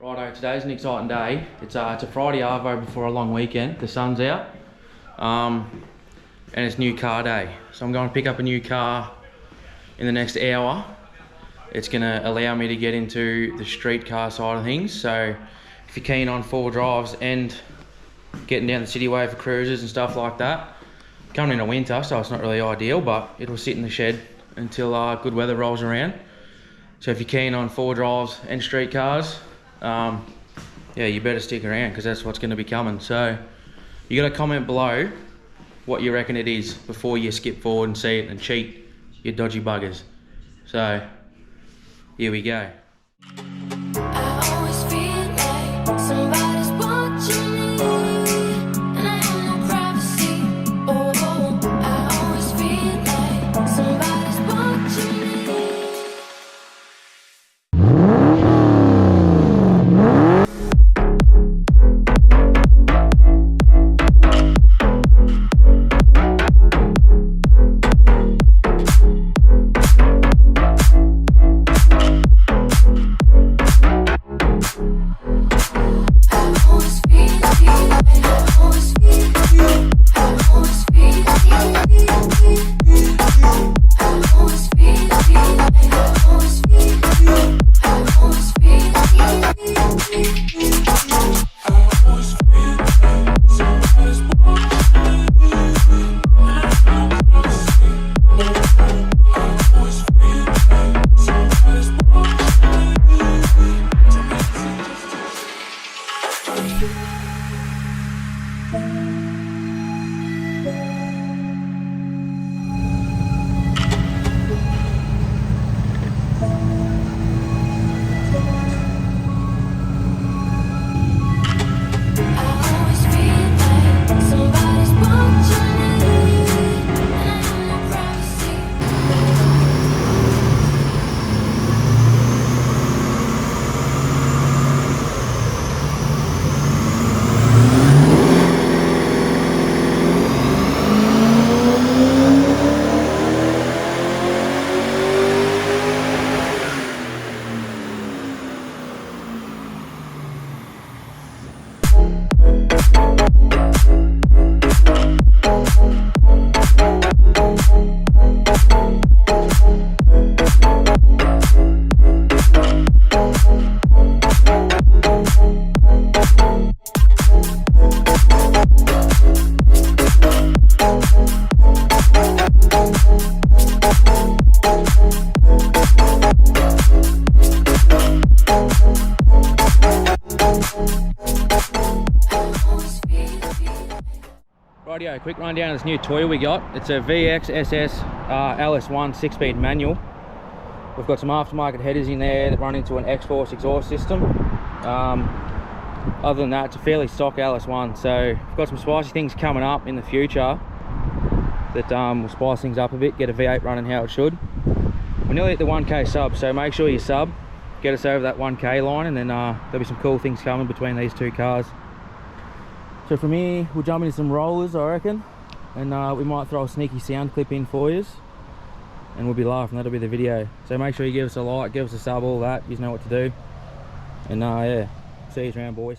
Righto, today's an exciting day. It's a Friday arvo before a long weekend. The sun's out, and it's new car day. So I'm going to pick up a new car in the next hour. It's going to allow me to get into the street car side of things. So if you're keen on four drives and getting down the cityway for cruises and stuff like that, coming into winter, so it's not really ideal, but it'll sit in the shed until good weather rolls around. So if you're keen on four drives and street cars, yeah, you better stick around because that's what's going to be coming. So you got to comment below what you reckon it is before you skip forward and see it and cheat, you dodgy buggers. So here we go. I always feel like somebody's watching me, and I have no privacy. Oh, I always feel like somebody's watching me. Rightio, quick rundown of this new toy we got. It's a VX SS LS1 6-speed manual. We've got some aftermarket headers in there that run into an X-Force exhaust system. Other than that, it's a fairly stock LS1. So we've got some spicy things coming up in the future that will spice things up a bit, get a V8 running how it should. We're nearly at the 1K sub, so make sure you sub, get us over that 1K line, and then there'll be some cool things coming between these two cars. So from here, we'll jump into some rollers, I reckon, and we might throw a sneaky sound clip in for you, and we'll be laughing. That'll be the video. So make sure you give us a like, give us a sub, all that. You know what to do. And yeah, see you around, boys.